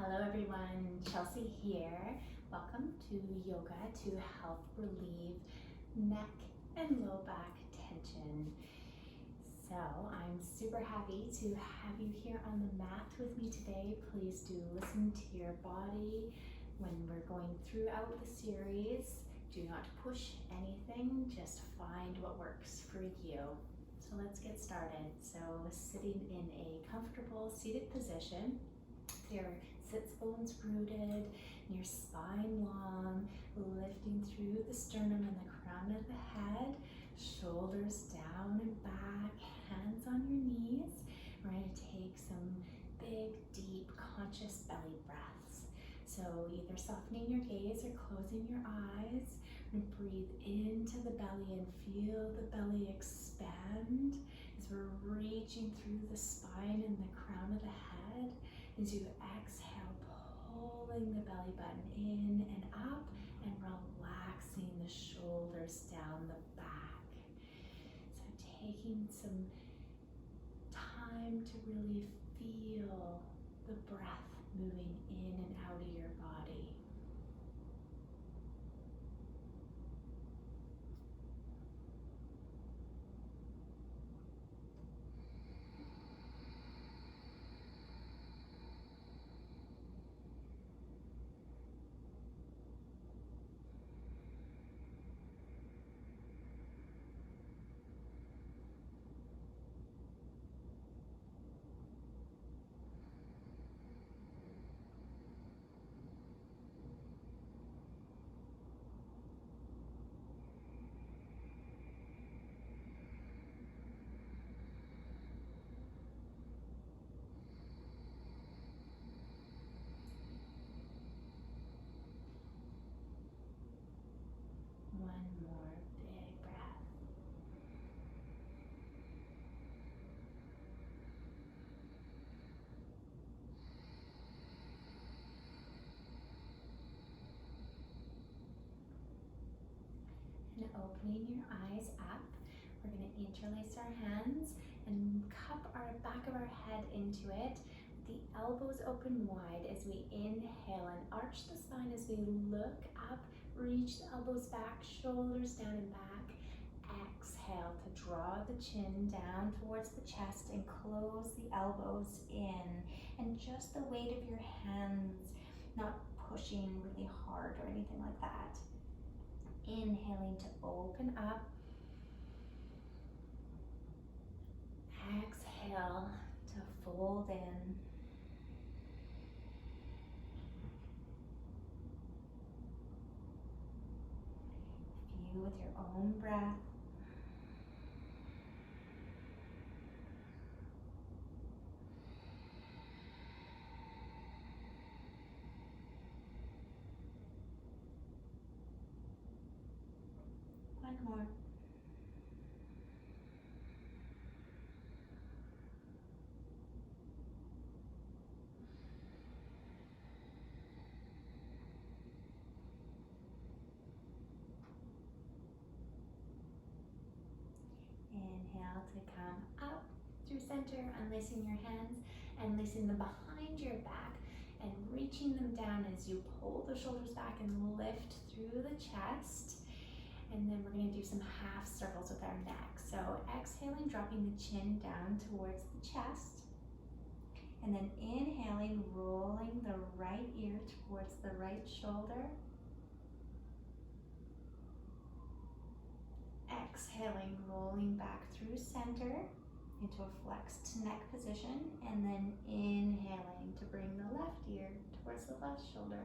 Hello everyone, Chelsea here. Welcome to yoga to help relieve neck and low back tension. So I'm super happy to have you here on the mat with me today. Please do listen to your body when we're going throughout the series. Do not push anything, just find what works for you. So let's get started. So sitting in a comfortable seated position, your sits bones rooted, your spine long, lifting through the sternum and the crown of the head, shoulders down and back, hands on your knees. We're going to take some big, deep, conscious belly breaths. So either softening your gaze or closing your eyes. And breathe into the belly and feel the belly expand as we're reaching through the spine and the crown of the head. As you exhale, pulling the belly button in and up and relaxing the shoulders down the back. So taking some time to really feel the breath moving in and out of your body. One more big breath. And opening your eyes up, we're going to interlace our hands and cup our back of our head into it. The elbows open wide as we inhale and arch the spine as we look up, reach the elbows back, shoulders down and back. Exhale to draw the chin down towards the chest and close the elbows in. And just the weight of your hands, not pushing really hard or anything like that. Inhaling to open up. Exhale to fold in. View with your own breath. One more. Inhale to come up through center, unlacing your hands and lacing them behind your back and reaching them down as you pull the shoulders back and lift through the chest. And then we're going to do some half circles with our neck. So exhaling, dropping the chin down towards the chest. And then inhaling, rolling the right ear towards the right shoulder. Exhaling, rolling back through center into a flexed neck position. And then inhaling to bring the left ear towards the left shoulder.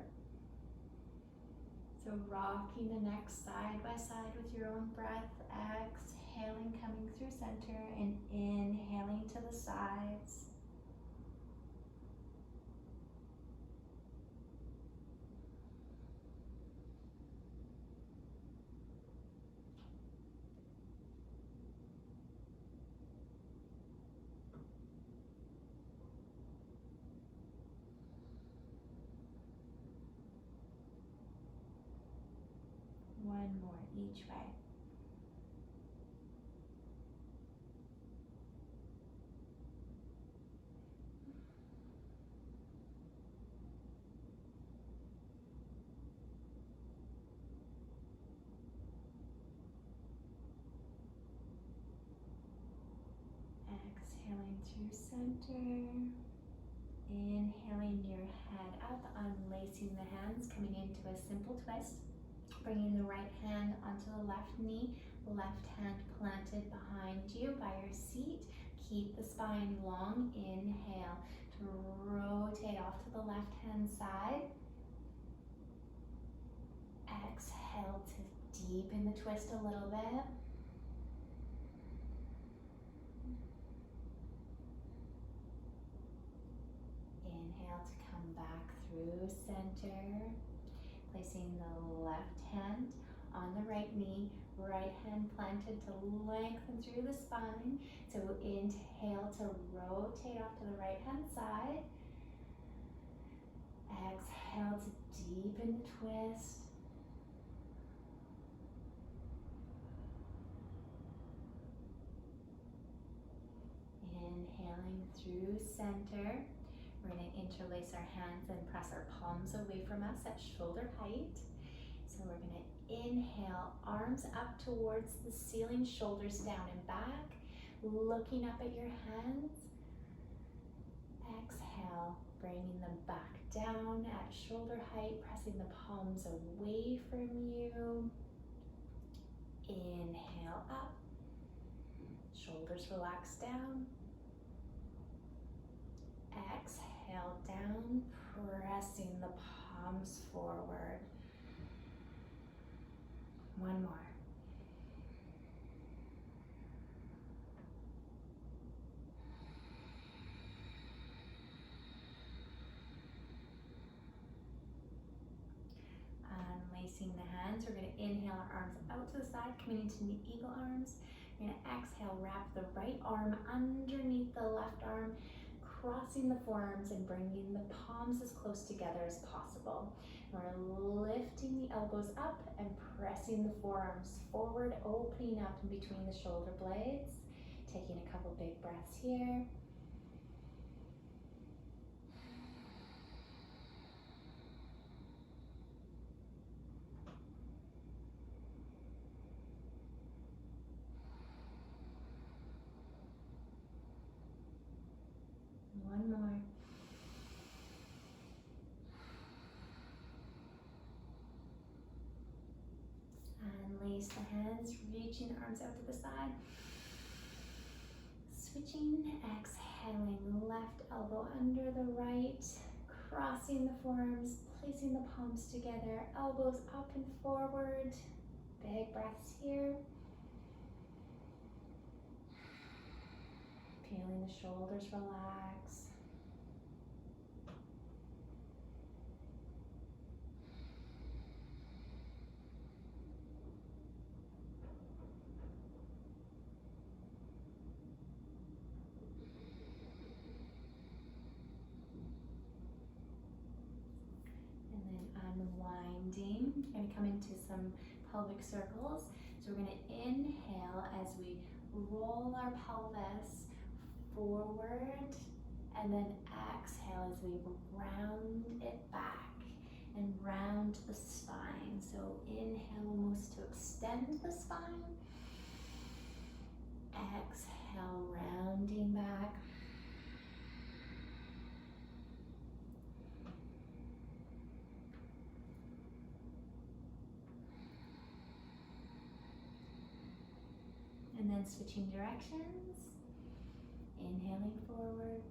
So rocking the neck side by side with your own breath, exhaling, coming through center, and inhaling to the sides. One more each way. through center. Inhaling your head up, unlacing the hands, coming into a simple twist. Bringing the right hand onto the left knee, left hand planted behind you by your seat. Keep the spine long. Inhale to rotate off to the left hand side. Exhale to deepen the twist a little bit. Inhale to come back through center. Placing the left hand on the right knee, right hand planted to lengthen through the spine. So inhale to rotate off to the right hand side. Exhale to deepen the twist. Inhaling through center. We're going to interlace our hands and press our palms away from us at shoulder height. So we're going to inhale, arms up towards the ceiling, shoulders down and back, looking up at your hands. Exhale, bringing them back down at shoulder height, pressing the palms away from you. Inhale up, shoulders relax down. Exhale down, pressing the palms forward. One more. Unlacing the hands, we're going to inhale our arms out to the side, coming into the eagle arms. We're going to exhale, wrap the right arm underneath the left arm, crossing the forearms and bringing the palms as close together as possible. We're lifting the elbows up and pressing the forearms forward, opening up in between the shoulder blades. Taking a couple big breaths here. One more. Unlace the hands, reaching the arms out to the side. Switching, exhaling, left elbow under the right, crossing the forearms, placing the palms together, elbows up and forward. Big breaths here. Feeling the shoulders relax. And then unwinding. We're going to come into some pelvic circles. So we're going to inhale as we roll our pelvis forward, and then exhale as we round it back and round the spine. So inhale almost to extend the spine. Exhale, rounding back. And then switching directions. Inhaling forward,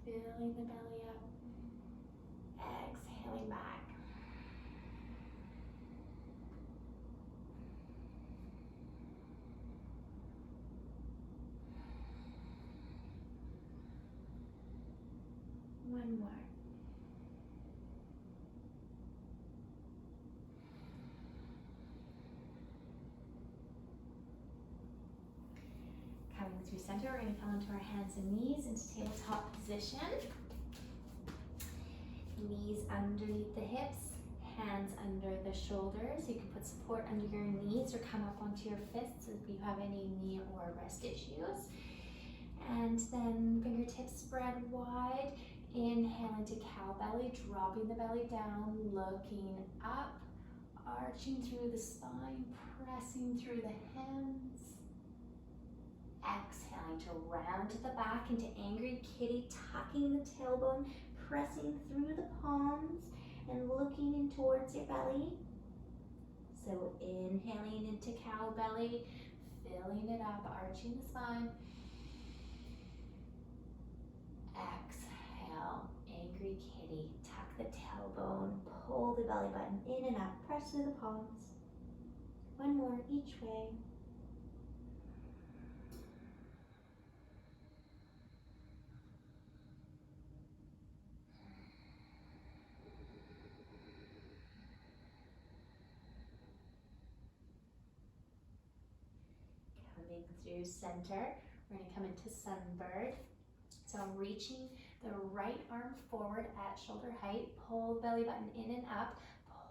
filling the belly up, exhaling back. One more. Coming through center, we're going to come onto our hands and knees into tabletop position. Knees underneath the hips, hands under the shoulders. You can put support under your knees or come up onto your fists if you have any knee or wrist issues. And then fingertips spread wide. Inhale into cow belly, dropping the belly down, looking up, arching through the spine, pressing through the hands. Exhaling to round to the back into angry kitty, tucking the tailbone, pressing through the palms and looking in towards your belly. So inhaling into cow belly, filling it up, arching the spine. Exhale, angry kitty, tuck the tailbone, pull the belly button in and up, press through the palms. One more each way. Coming through center, we're going to come into sunbird. So I'm reaching the right arm forward at shoulder height, pull the belly button in and up,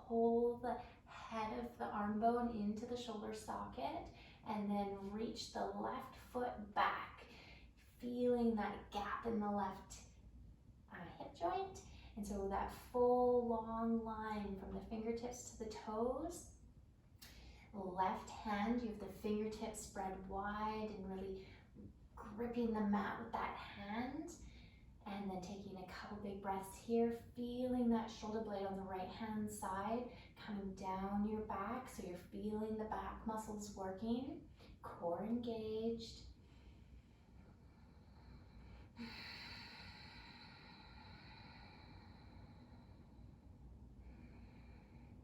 pull the head of the arm bone into the shoulder socket, and then reach the left foot back, feeling that gap in the left hip joint. And so that full long line from the fingertips to the toes. Left hand, you have the fingertips spread wide and really gripping the mat with that hand. And then taking a couple big breaths here, feeling that shoulder blade on the right hand side coming down your back. So you're feeling the back muscles working, core engaged.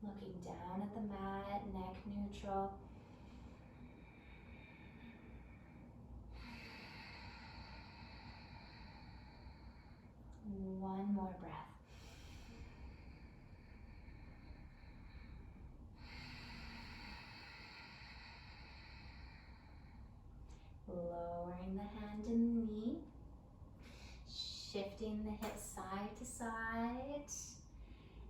Looking down at the mat, neck neutral. One more breath. Lowering the hand and knee. Shifting the hips side to side.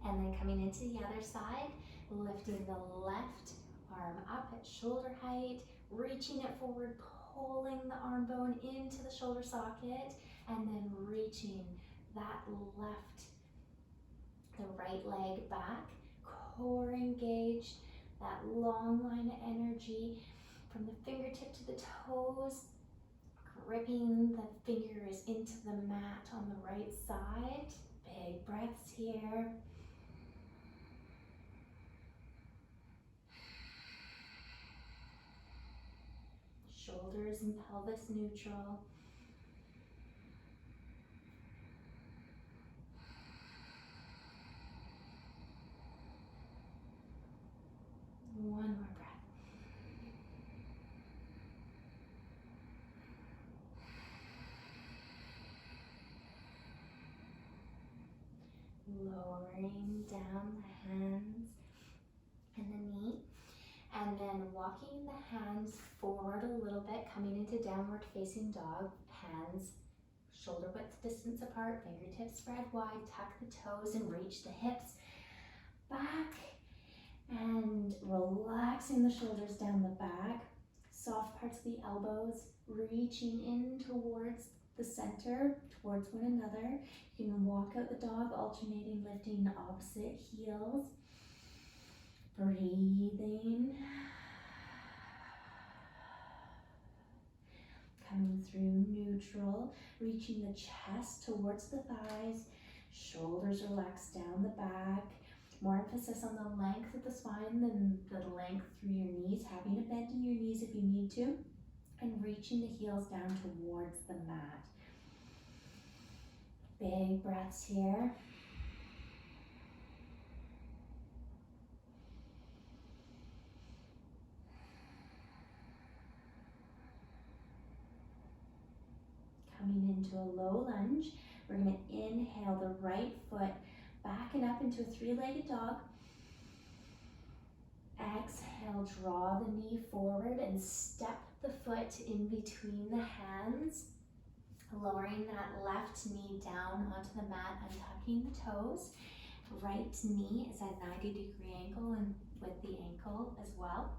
And then coming into the other side, lifting the left arm up at shoulder height, reaching it forward, pulling the arm bone into the shoulder socket, and then reaching that the right leg back, core engaged, that long line of energy from the fingertip to the toes, gripping the fingers into the mat on the right side. Big breaths here. Shoulders and pelvis neutral. One more breath. Lowering down the hands and the knee. And then walking the hands forward a little bit, coming into downward facing dog. Hands shoulder width distance apart, fingertips spread wide, tuck the toes and reach the hips back. And relaxing the shoulders down the back, soft parts of the elbows, reaching in towards the center, towards one another. You can walk out the dog, alternating, lifting opposite heels. Breathing. Coming through neutral, reaching the chest towards the thighs, shoulders relaxed down the back. More emphasis on the length of the spine than the length through your knees, having a bend in your knees if you need to, and reaching the heels down towards the mat. Big breaths here. Coming into a low lunge, we're going to inhale the right foot back and up into a three-legged dog. Exhale, draw the knee forward and step the foot in between the hands, lowering that left knee down onto the mat, untucking the toes. Right knee is at 90-degree angle and with the ankle as well.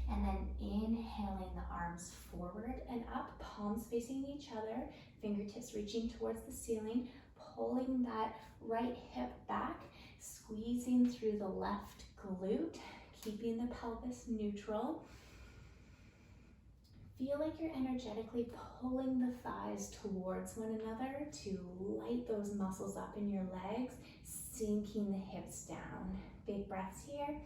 And then inhaling the arms forward and up, palms facing each other, fingertips reaching towards the ceiling, pulling that right hip back, squeezing through the left glute, keeping the pelvis neutral. feel like you're energetically pulling the thighs towards one another to light those muscles up in your legs, sinking the hips down. Big breaths here.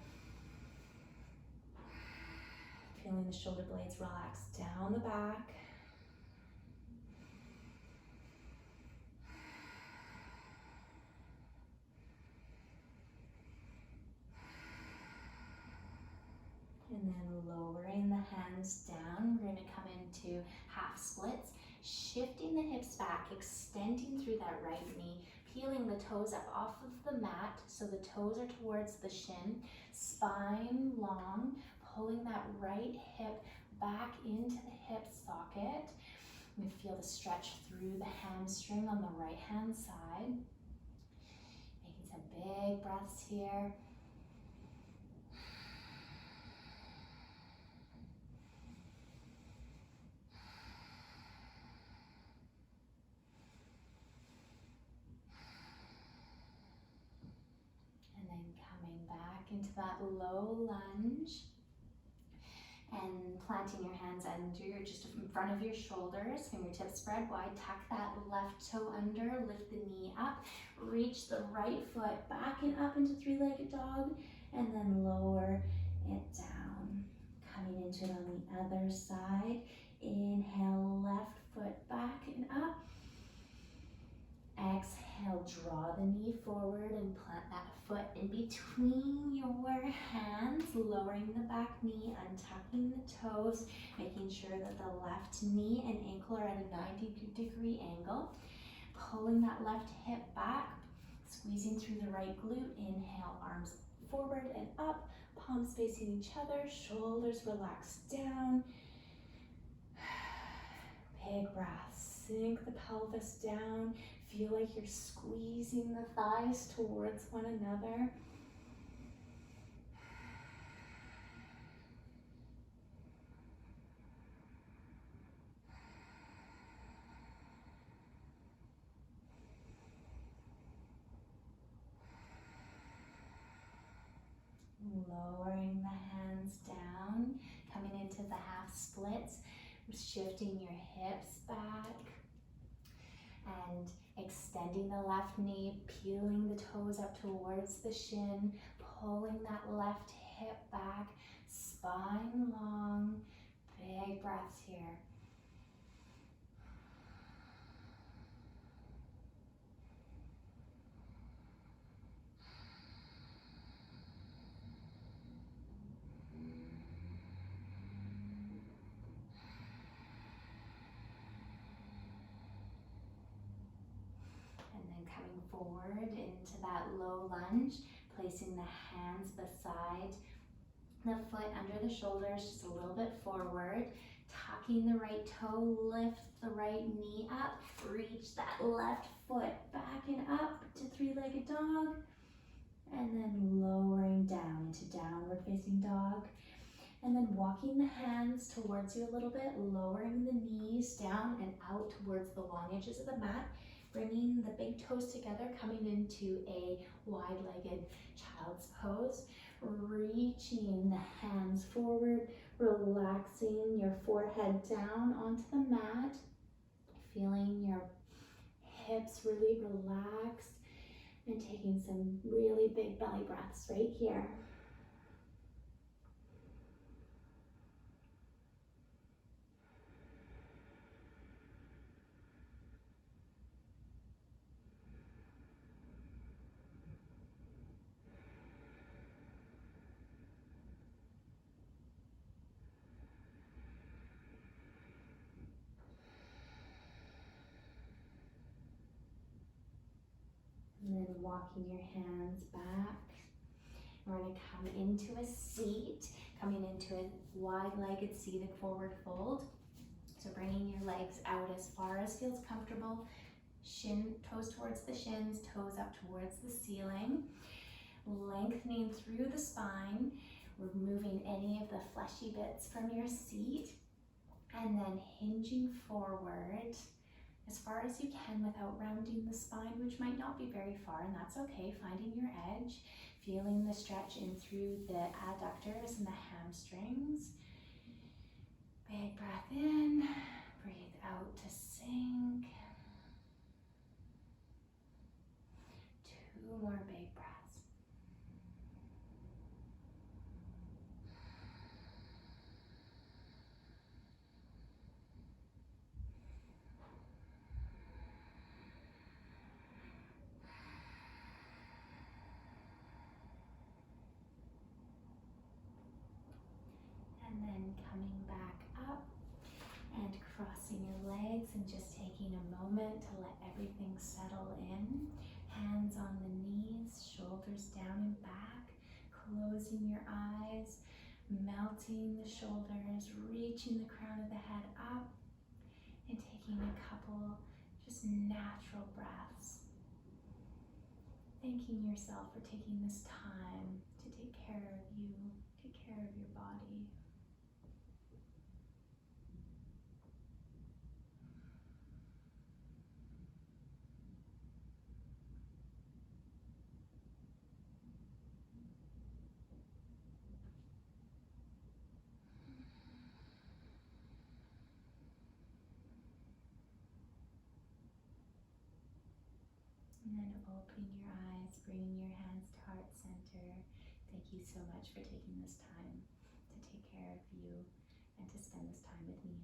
Feeling the shoulder blades relax down the back. And then lowering the hands down, we're going to come into half splits, shifting the hips back, extending through that right knee, peeling the toes up off of the mat so the toes are towards the shin, spine long, pulling that right hip back into the hip socket. You feel the stretch through the hamstring on the right hand side. Making some big breaths here. Into that low lunge and planting your hands under, just in front of your shoulders, fingertips spread wide, tuck that left toe under, lift the knee up, reach the right foot back and up into three-legged dog, and then lower it down. Coming into it on the other side, inhale, left foot back and up. Exhale, draw the knee forward and plant that foot in between your hands, lowering the back knee, untucking the toes, making sure that the left knee and ankle are at a 90-degree angle. Pulling that left hip back, squeezing through the right glute. Inhale, arms forward and up, palms facing each other, shoulders relax down. Big breath, sink the pelvis down. Feel like you're squeezing the thighs towards one another. Lowering the hands down, coming into the half splits, shifting your hips back and extending the left knee, peeling the toes up towards the shin, pulling that left hip back, spine long. Big breaths here. Forward into that low lunge, placing the hands beside the foot under the shoulders, just a little bit forward, tucking the right toe, lift the right knee up, reach that left foot back and up to three-legged dog, and then lowering down into downward facing dog, and then walking the hands towards you a little bit, lowering the knees down and out towards the long edges of the mat, bringing the big toes together, coming into a wide-legged child's pose, reaching the hands forward, relaxing your forehead down onto the mat, feeling your hips really relaxed, and taking some really big belly breaths right here. And then walking your hands back. We're going to come into a seat, coming into a wide-legged seated forward fold. So bringing your legs out as far as feels comfortable. Toes towards the shins, toes up towards the ceiling. Lengthening through the spine, removing any of the fleshy bits from your seat. And then hinging forward as far as you can without rounding the spine, which might not be very far, and that's okay. Finding your edge, feeling the stretch in through the adductors and the hamstrings. Big breath in, breathe out to sink. 2 more big breaths. And then coming back up and crossing your legs and just taking a moment to let everything settle in. Hands on the knees, shoulders down and back, closing your eyes, melting the shoulders, reaching the crown of the head up, and taking a couple just natural breaths. Thanking yourself for taking this time to take care of you, take care of your body. And then opening your eyes, bringing your hands to heart center. Thank you so much for taking this time to take care of you and to spend this time with me